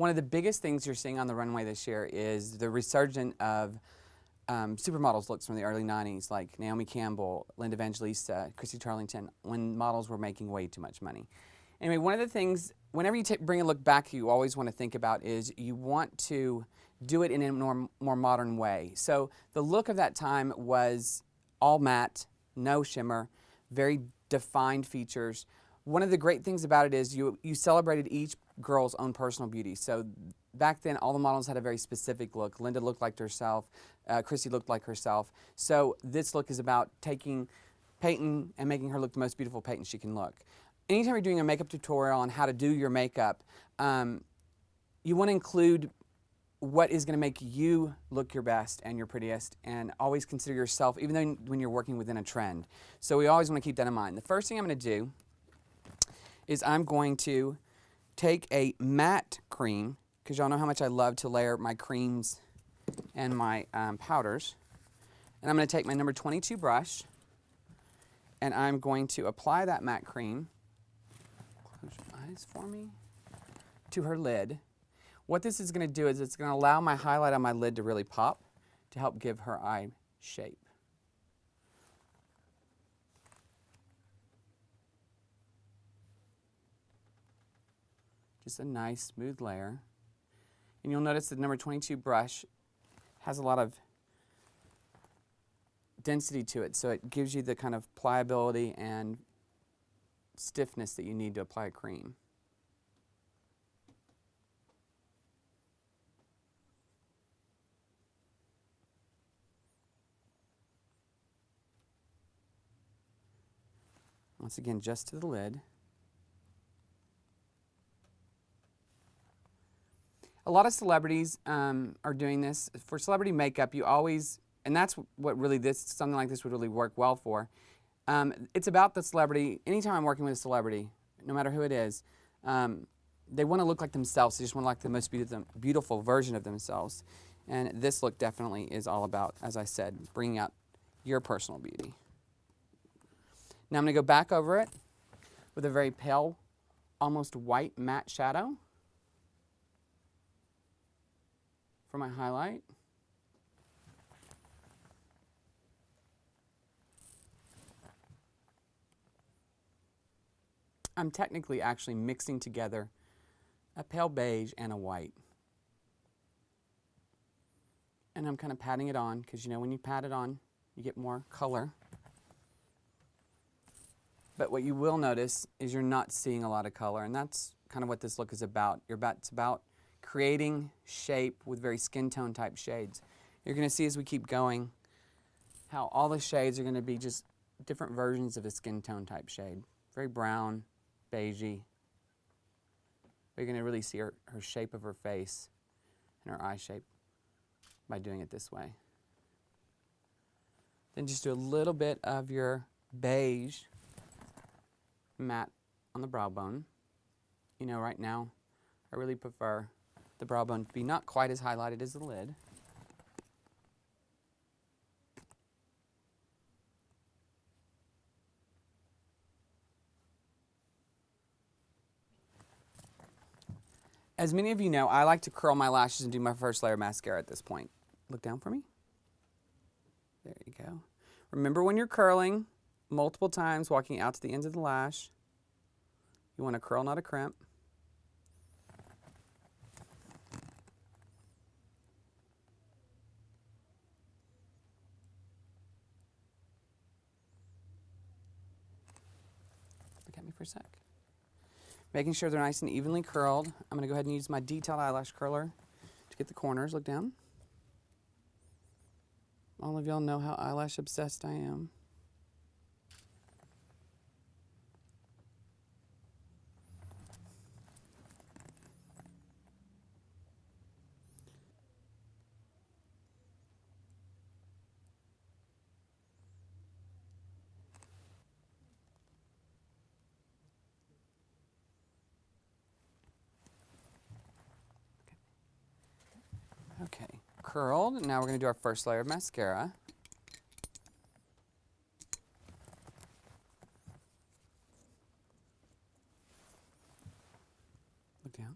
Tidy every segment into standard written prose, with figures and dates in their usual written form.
one of the biggest things you're seeing on the runway this year is the resurgence of supermodels looks from the early 90s, like Naomi Campbell, Linda Evangelista, Chrissy Turlington, when models were making way too much money. Anyway, one of the things, whenever you bring a look back, you always want to think about is you want to do it in a more modern way. So the look of that time was all matte, no shimmer, very defined features. One of the great things about it is you celebrated each girl's own personal beauty. So back then, all the models had a very specific look. Linda looked like herself. Chrissy looked like herself. So this look is about taking Peyton and making her look the most beautiful Peyton she can look. Anytime you're doing a makeup tutorial on how to do your makeup, you want to include what is going to make you look your best and your prettiest, and always consider yourself, even though when you're working within a trend. So we always want to keep that in mind. The first thing I'm going to do is I'm going to take a matte cream, because y'all know how much I love to layer my creams and my powders. And I'm going to take my number 22 brush, and I'm going to apply that matte cream, close your eyes for me, to her lid. What this is going to do is it's going to allow my highlight on my lid to really pop to help give her eye shape. Just a nice smooth layer. And you'll notice the number 22 brush has a lot of density to it, so it gives you the kind of pliability and stiffness that you need to apply a cream. Once again, just to the lid. A lot of celebrities are doing this. For celebrity makeup, you always, and that's what really something like this would really work well for. It's about the celebrity. Anytime I'm working with a celebrity, no matter who it is, they want to look like themselves. They just want to look like the most beautiful version of themselves. And this look definitely is all about, as I said, bringing out your personal beauty. Now I'm going to go back over it with a very pale, almost white matte shadow for my highlight. I'm technically actually mixing together a pale beige and a white. And I'm kind of patting it on, because you know when you pat it on, you get more color. But what you will notice is you're not seeing a lot of color, and that's kind of what this look is about. It's about creating shape with very skin tone type shades. You're going to see as we keep going how all the shades are going to be just different versions of a skin tone type shade. Very brown, beigey. But you're going to really see her shape of her face and her eye shape by doing it this way. Then just do a little bit of your beige matte on the brow bone. You know, right now I really prefer the brow bone to be not quite as highlighted as the lid. As many of you know, I like to curl my lashes and do my first layer of mascara at this point. Look down for me. There you go. Remember, when you're curling multiple times, walking out to the ends of the lash, you want to curl, not a crimp. Look at me for a sec. Making sure they're nice and evenly curled. I'm going to go ahead and use my detailed eyelash curler to get the corners. Look down. All of y'all know how eyelash obsessed I am. Okay, curled. Now we're going to do our first layer of mascara. Look down.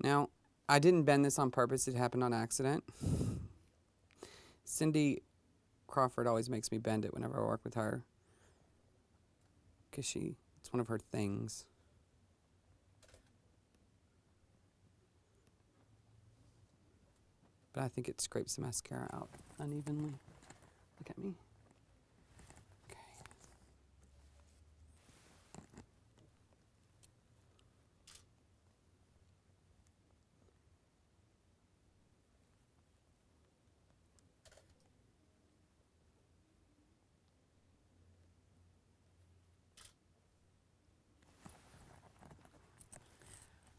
Now, I didn't bend this on purpose. It happened on accident. Cindy Crawford always makes me bend it whenever I work with her, because it's one of her things. But I think it scrapes the mascara out unevenly. Look at me. Okay.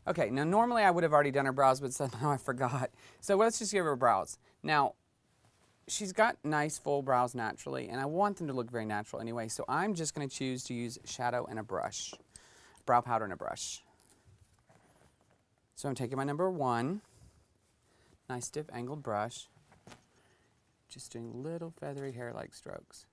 Okay, now normally I would have already done her brows, but somehow I forgot. So let's just give her brows. Now, she's got nice full brows naturally, and I want them to look very natural anyway, so I'm just going to choose to use shadow and a brush, brow powder and a brush. So I'm taking my number 1, nice stiff angled brush, just doing little feathery hair-like strokes.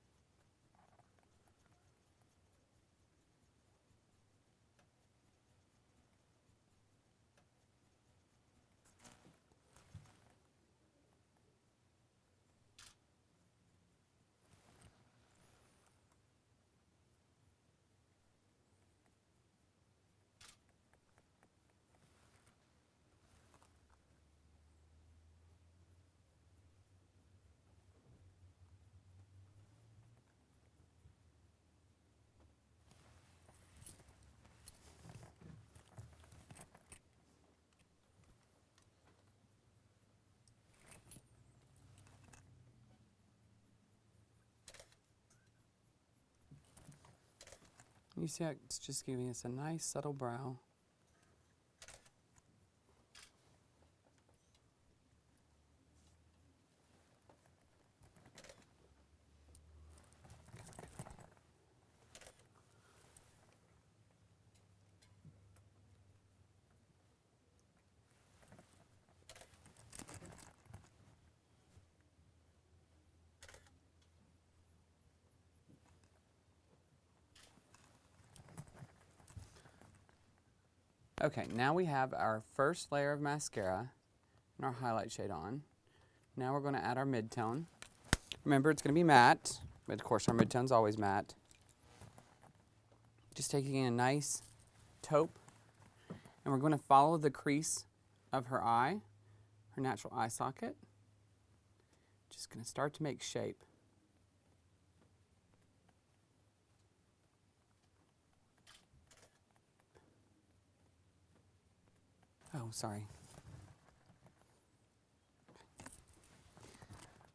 You see how it's just giving us a nice subtle brow. Okay, now we have our first layer of mascara and our highlight shade on. Now we're going to add our mid-tone. Remember, it's going to be matte, but of course our mid-tone's always matte. Just taking in a nice taupe, and we're going to follow the crease of her eye, her natural eye socket. Just going to start to make shape. Oh, sorry.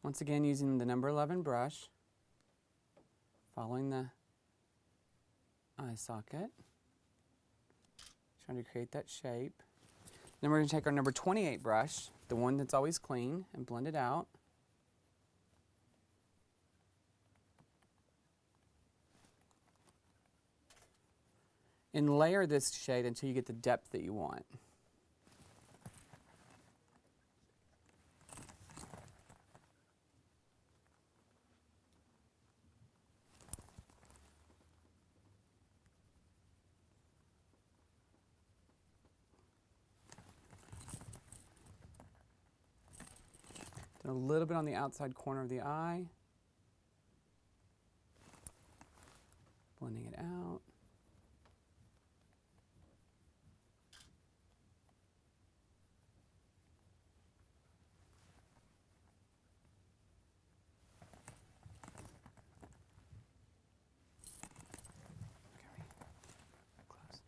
Once again, using the number 11 brush, following the eye socket, trying to create that shape. Then we're going to take our number 28 brush, the one that's always clean, and blend it out. And layer this shade until you get the depth that you want. A little bit on the outside corner of the eye. Blending it out. Close.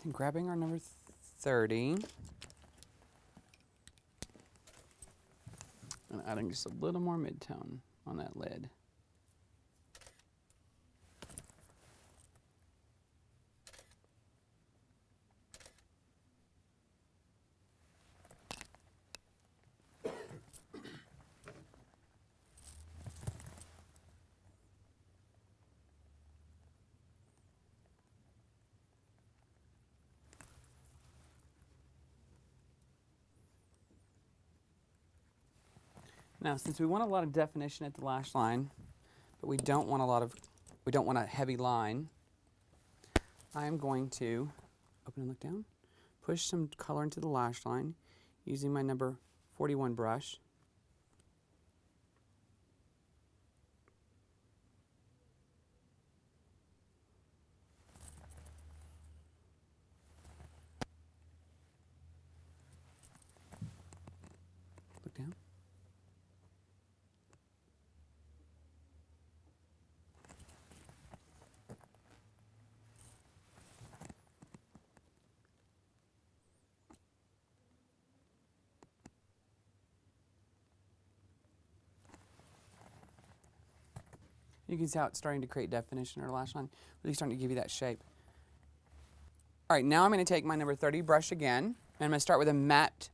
And grabbing our number 30 and adding just a little more mid-tone on that lid. Now, since we want a lot of definition at the lash line, but we don't want a heavy line, I'm going to open and look down, push some color into the lash line using my number 41 brush. Look down. You can see how it's starting to create definition in our lash line, really starting to give you that shape. All right, now I'm going to take my number 30 brush again, and I'm going to start with a matte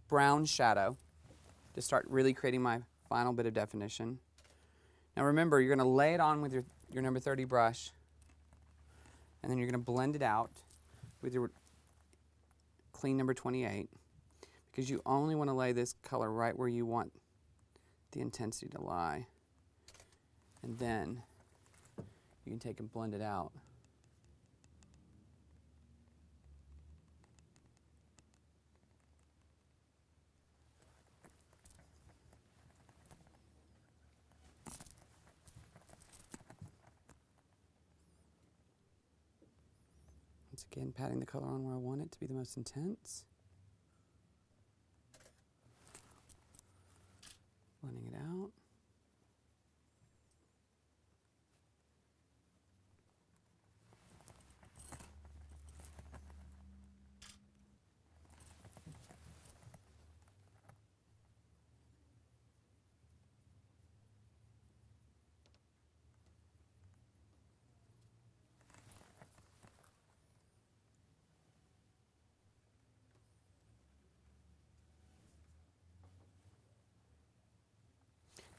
brown shadow to start really creating my final bit of definition. Now remember, you're going to lay it on with your number 30 brush, and then you're going to blend it out with your clean number 28, because you only want to lay this color right where you want the intensity to lie. And then you can take and blend it out. Once again, patting the color on where I want it to be the most intense. Blending it out.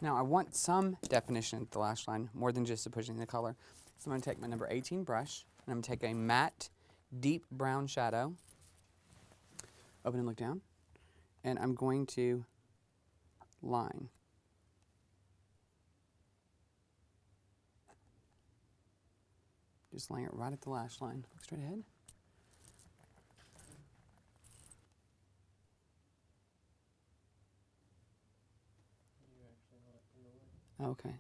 Now I want some definition at the lash line, more than just pushing the color. So I'm going to take my number 18 brush, and I'm going to take a matte, deep brown shadow, open and look down, and I'm going to line. Just laying it right at the lash line. Look straight ahead. Okay.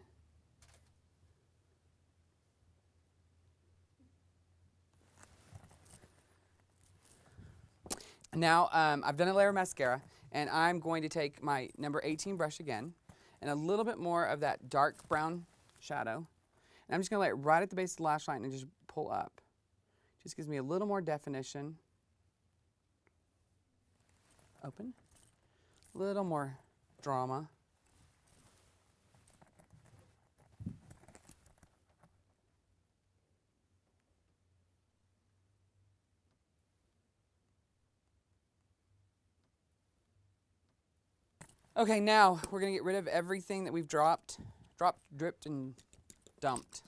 Now I've done a layer of mascara, and I'm going to take my number 18 brush again, and a little bit more of that dark brown shadow, and I'm just going to lay it right at the base of the lash line and just pull up. Just gives me a little more definition. Open. A little more drama. Okay, now we're going to get rid of everything that we've dropped, dripped, and dumped.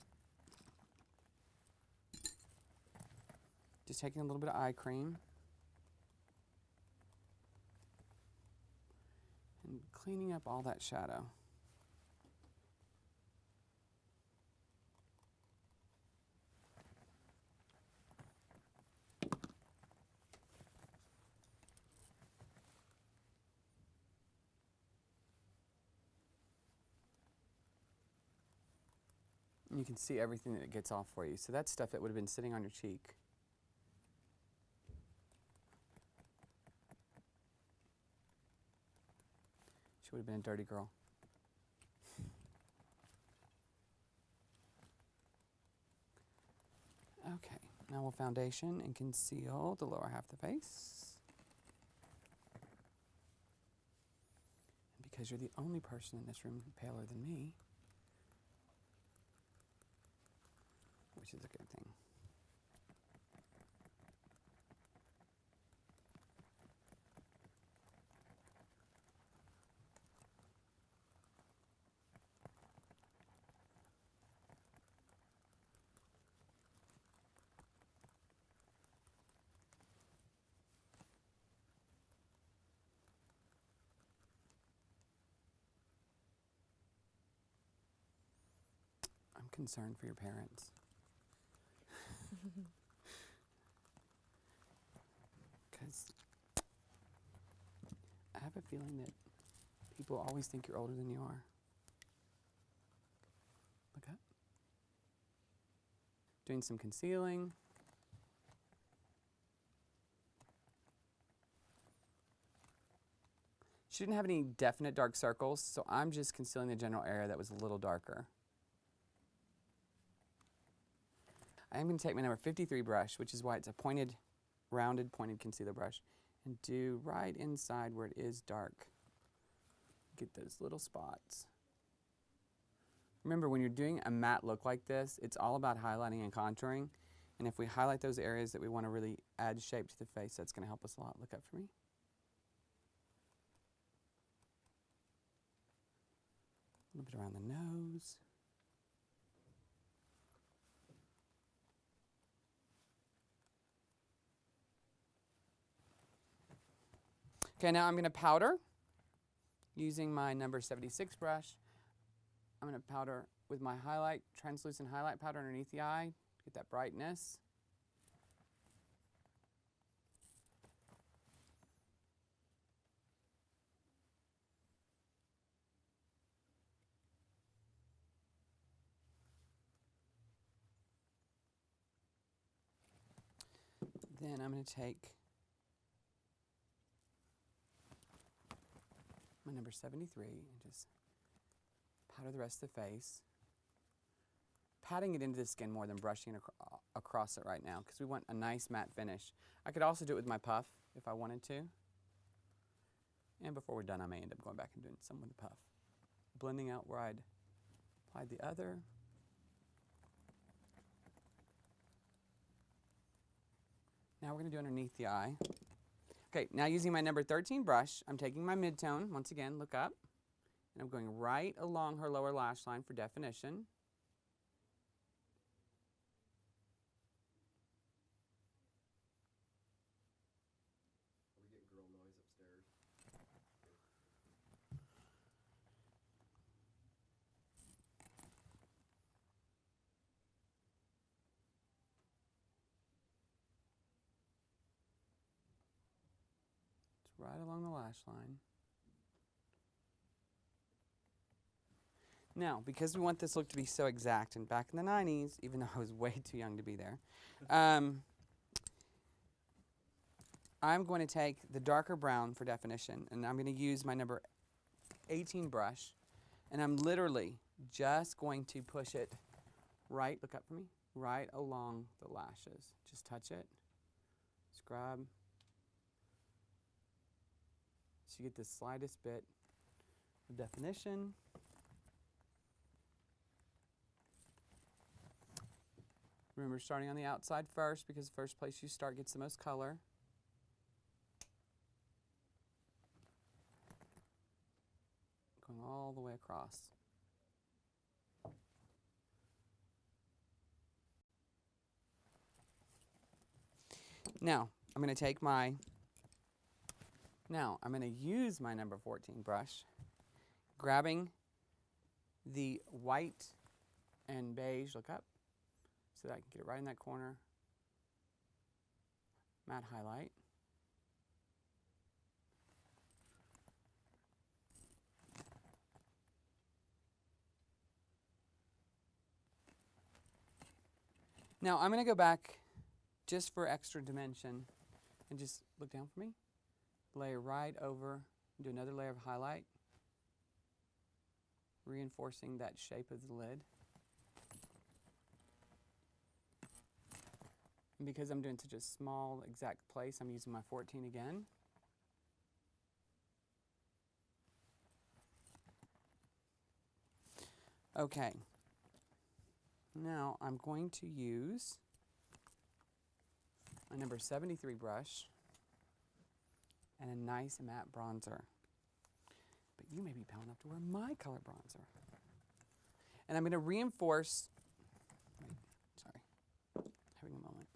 Just taking a little bit of eye cream and cleaning up all that shadow. And you can see everything that it gets off for you. So that's stuff that would have been sitting on your cheek. She would have been a dirty girl. Okay, now we'll foundation and conceal the lower half of the face. And because you're the only person in this room paler than me, which is a good thing. concerned for your parents. Because I have a feeling that people always think you're older than you are. Look up. Doing some concealing. She didn't have any definite dark circles, so I'm just concealing the general area that was a little darker. I am going to take my number 53 brush, which is why it's a pointed, rounded, pointed concealer brush, and do right inside where it is dark. Get those little spots. Remember, when you're doing a matte look like this, it's all about highlighting and contouring. And if we highlight those areas that we want to really add shape to the face, that's going to help us a lot. Look up for me. A little bit around the nose. Okay, now I'm going to powder using my number 76 brush. I'm going to powder with my highlight, translucent highlight powder underneath the eye, get that brightness. Then I'm going to take my number 73 and just powder the rest of the face. Patting it into the skin more than brushing it across it right now because we want a nice matte finish. I could also do it with my puff if I wanted to. And before we're done, I may end up going back and doing some with the puff. Blending out where I'd applied the other. Now we're going to do underneath the eye. Okay, now using my number 13 brush, I'm taking my mid-tone, once again, look up, and I'm going right along her lower lash line for definition. Are we getting girl noise upstairs? Right along the lash line. Now, because we want this look to be so exact, and back in the 90s, even though I was way too young to be there, I'm going to take the darker brown for definition, and I'm going to use my number 18 brush, and I'm literally just going to push it right, look up for me, right along the lashes. Just touch it, scrub. So you get the slightest bit of definition. Remember, starting on the outside first because the first place you start gets the most color. Going all the way across. Now, I'm going to take my Now, I'm going to use my number 14 brush, grabbing the white and beige, look up, so that I can get it right in that corner, matte highlight. Now, I'm going to go back just for extra dimension and just look down for me. Layer right over, do another layer of highlight, reinforcing that shape of the lid. And because I'm doing such a small exact place, I'm using my 14 again. Okay. Now I'm going to use my number 73 brush and a nice matte bronzer. But you may be pale enough to wear my color bronzer. And I'm going to reinforce, wait, sorry, having a moment.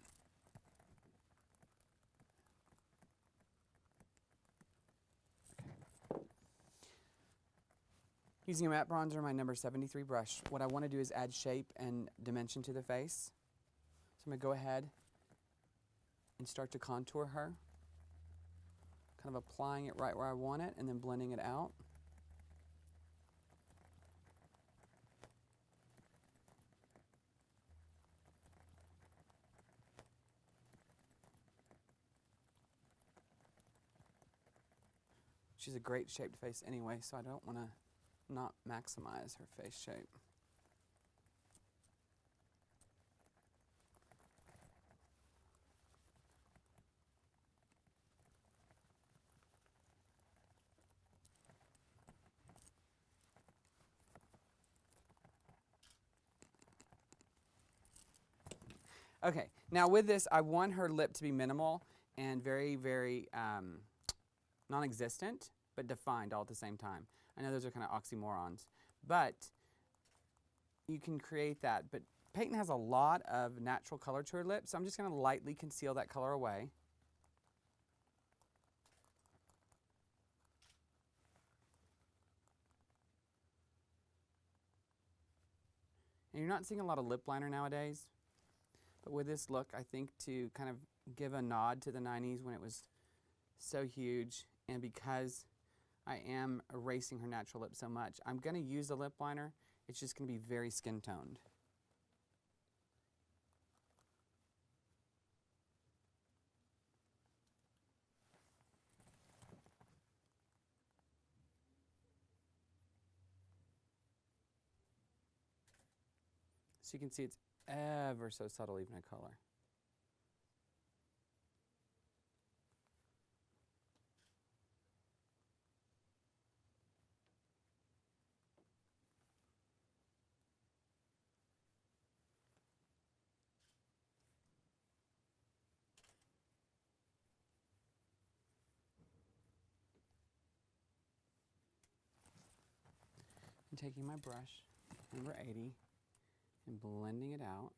Okay. Using a matte bronzer, my number 73 brush, what I want to do is add shape and dimension to the face. So I'm going to go ahead and start to contour her, kind of applying it right where I want it and then blending it out. She's a great shaped face anyway, so I don't want to not maximize her face shape. Okay, now with this, I want her lip to be minimal and very, very non-existent, but defined all at the same time. I know those are kind of oxymorons, but you can create that. But Peyton has a lot of natural color to her lips, so I'm just going to lightly conceal that color away. And you're not seeing a lot of lip liner nowadays, but with this look, I think to kind of give a nod to the 90s when it was so huge, and because I am erasing her natural lip so much, I'm going to use the lip liner. It's just going to be very skin toned. So you can see it's ever so subtle even in color. I'm taking my brush, number 80, and blending it out.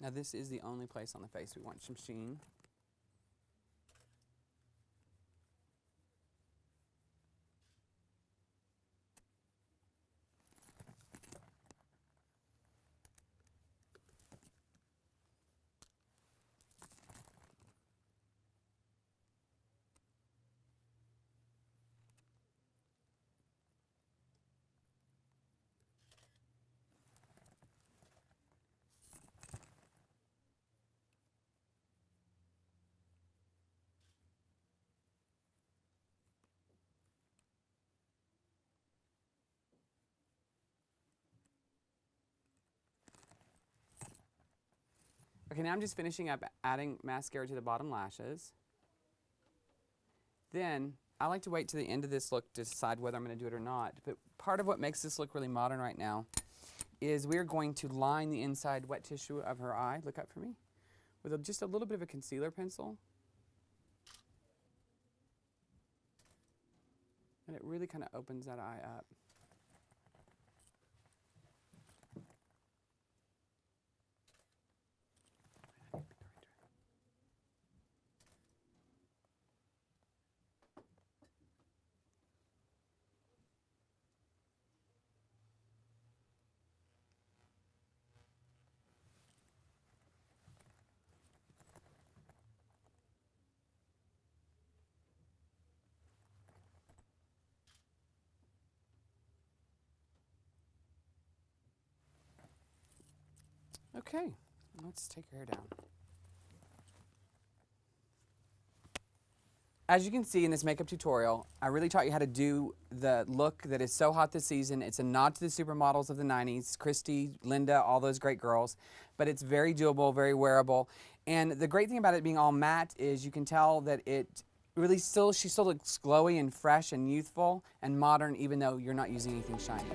Now this is the only place on the face we want some sheen. Okay, now I'm just finishing up adding mascara to the bottom lashes. Then I like to wait to the end of this look to decide whether I'm going to do it or not. But part of what makes this look really modern right now is we're going to line the inside wet tissue of her eye, look up for me, with just a little bit of a concealer pencil. And it really kind of opens that eye up. Okay, let's take her hair down. As you can see in this makeup tutorial, I really taught you how to do the look that is so hot this season. It's a nod to the supermodels of the 90s, Christy, Linda, all those great girls, but it's very doable, very wearable. And the great thing about it being all matte is you can tell that it really she still looks glowy and fresh and youthful and modern even though you're not using anything shiny.